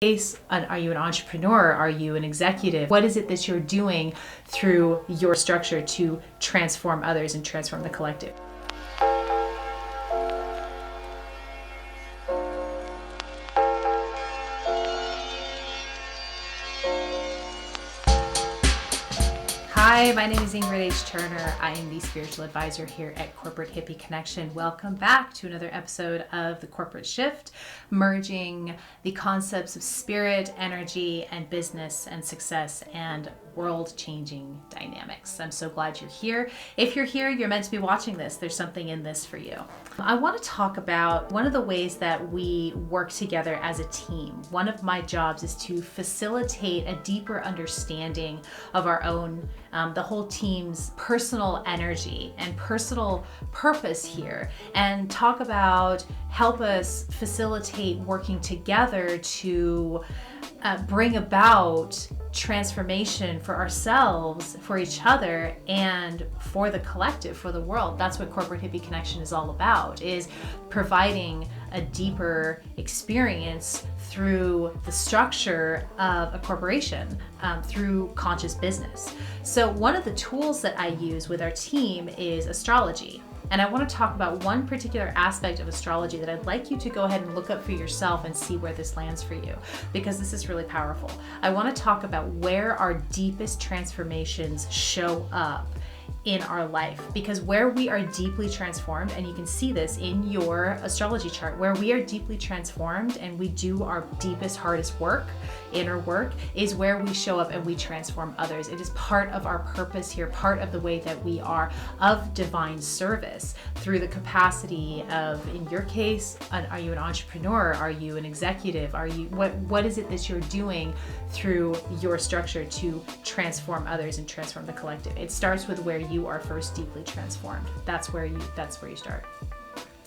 Are you an entrepreneur? Are you an executive? What is it that you're doing through your structure to transform others and transform the collective? Hi, my name is Ingrid H. Turner. I am the spiritual advisor here at Corporate Hippie Connection. Welcome back to another episode of The Corporate Shift, merging the concepts of spirit, energy, and business and success and world-changing dynamics. I'm so glad you're here. If you're here, you're meant to be watching this. There's something in this for you. I want to talk about one of the ways that we work together as a team. One of my jobs is to facilitate a deeper understanding of our own the whole team's personal energy and personal purpose here, and talk about help us facilitate working together to bring about transformation for ourselves, for each other, and for the collective, for the world. That's what Corporate Hippie Connection is all about, is providing a deeper experience through the structure of a corporation, through conscious business. So one of the tools that I use with our team is astrology. And I want to talk about one particular aspect of astrology that I'd like you to go ahead and look up for yourself and see where this lands for you, because this is really powerful. I want to talk about where our deepest transformations show up in our life, because where we are deeply transformed, and you can see this in your astrology chart, where we are deeply transformed and we do our deepest, hardest work, inner work, is where we show up and we transform others. It is part of our purpose here, part of the way that we are of divine service through the capacity of, in your case, are you an entrepreneur? Are you an executive? What is it that you're doing through your structure to transform others and transform the collective? It starts with where you are first deeply transformed. That's where you start.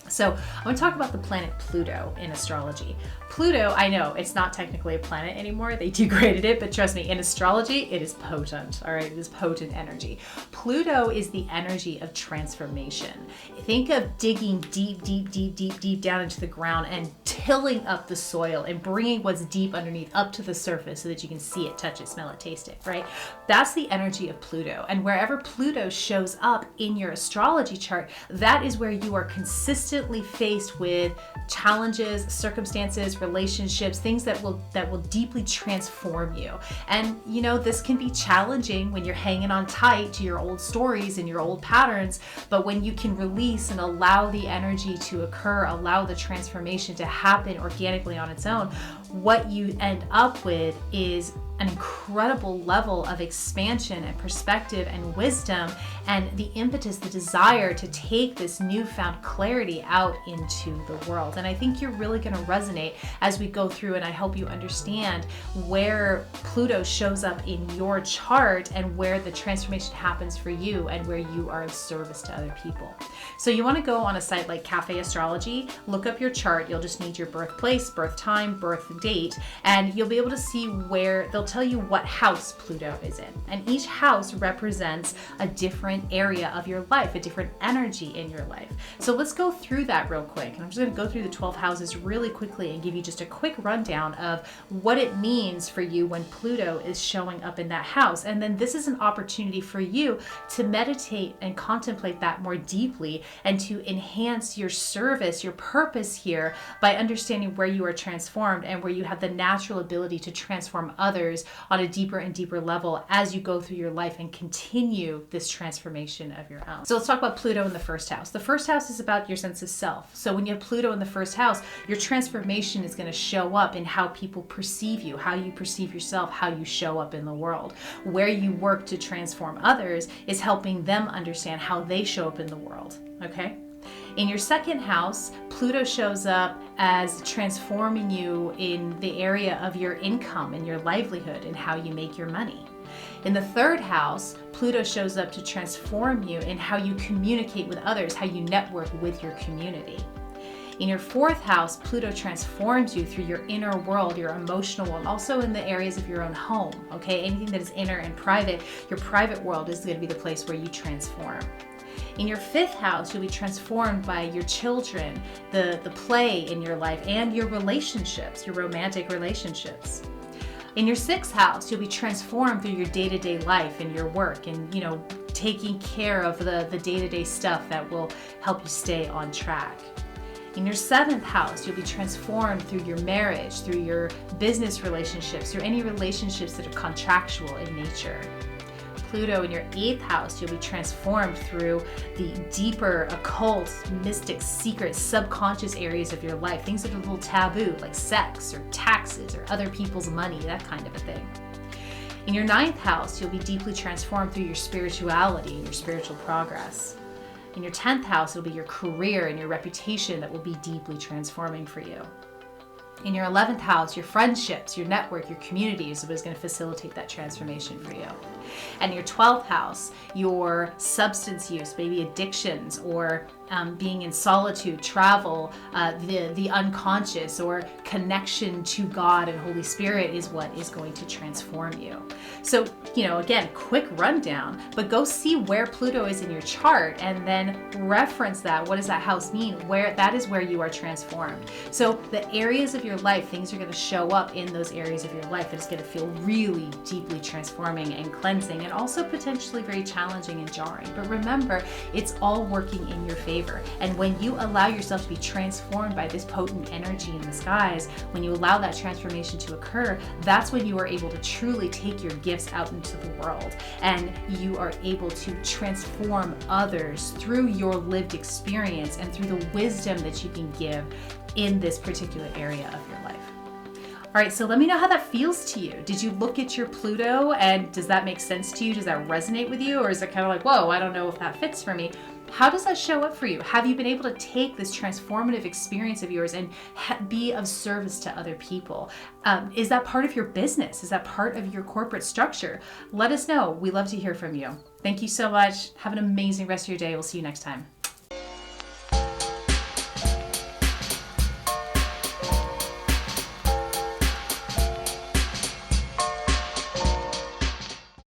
So I want to talk about the planet Pluto in astrology. Pluto, I know it's not technically a planet anymore. They degraded it, but trust me, in astrology, it is potent. All right, it is potent energy. Pluto is the energy of transformation. Think of digging deep down into the ground and tilling up the soil and bringing what's deep underneath up to the surface so that you can see it, touch it, smell it, taste it, right? That's the energy of Pluto. And wherever Pluto shows up in your astrology chart, that is where you are consistently faced with challenges, circumstances, relationships, things that will deeply transform you. And you know, this can be challenging when you're hanging on tight to your old stories and your old patterns, but when you can release and allow the energy to occur, allow the transformation to happen organically on its own, what you end up with is an incredible level of expansion and perspective and wisdom, and the impetus, the desire to take this newfound clarity out into the world. And I think you're really going to resonate as we go through, and I hope you understand where Pluto shows up in your chart and where the transformation happens for you and where you are of service to other people. So you want to go on a site like Cafe Astrology, look up your chart. You'll just need your birthplace, birth time, birth date, and you'll be able to see where they'll tell you what house Pluto is in. And each house represents a different area of your life, a different energy in your life. So let's go through that real quick. And I'm just going to go through the 12 houses really quickly and give you just a quick rundown of what it means for you when Pluto is showing up in that house. And then this is an opportunity for you to meditate and contemplate that more deeply and to enhance your service, your purpose here, by understanding where you are transformed and where you have the natural ability to transform others on a deeper and deeper level as you go through your life and continue this transformation of your own. So let's talk about Pluto in the first house. The first house is about your sense of self. So when you have Pluto in the first house, your transformation is going to show up in how people perceive you, how you perceive yourself, how you show up in the world. Where you work to transform others is helping them understand how they show up in the world. Okay? In your second house, Pluto shows up as transforming you in the area of your income and your livelihood and how you make your money. In the third house, Pluto shows up to transform you in how you communicate with others, how you network with your community. In your fourth house, Pluto transforms you through your inner world, your emotional world, also in the areas of your own home, okay? Anything that is inner and private, your private world is going to be the place where you transform. In your 5th house, you'll be transformed by your children, the play in your life, and your relationships, your romantic relationships. In your 6th house, you'll be transformed through your day-to-day life and your work and, taking care of the day-to-day stuff that will help you stay on track. In your 7th house, you'll be transformed through your marriage, through your business relationships, through any relationships that are contractual in nature. Pluto in your 8th house, you'll be transformed through the deeper, occult, mystic, secret, subconscious areas of your life, things that are a little taboo, like sex or taxes or other people's money, that kind of a thing. In your 9th house, you'll be deeply transformed through your spirituality and your spiritual progress. In your 10th house, it'll be your career and your reputation that will be deeply transforming for you. In your 11th house, your friendships, your network, your community is what is going to facilitate that transformation for you. And your 12th house, your substance use, maybe addictions or being in solitude, travel, the unconscious or connection to God and Holy Spirit is what is going to transform you. So, again, quick rundown, but go see where Pluto is in your chart and then reference that. What does that house mean? That is where you are transformed. So the areas of your life, things are going to show up in those areas of your life that is going to feel really deeply transforming and cleansing and also potentially very challenging and jarring. But remember, it's all working in your favor. And when you allow yourself to be transformed by this potent energy in the skies, when you allow that transformation to occur, that's when you are able to truly take your gifts out into the world and you are able to transform others through your lived experience and through the wisdom that you can give in this particular area of your life. All right, so let me know how that feels to you. Did you look at your Pluto and does that make sense to you? Does that resonate with you? Or is it kind of like, whoa, I don't know if that fits for me? How does that show up for you? Have you been able to take this transformative experience of yours and be of service to other people? Is that part of your business? Is that part of your corporate structure? Let us know. We love to hear from you. Thank you so much. Have an amazing rest of your day. We'll see you next time.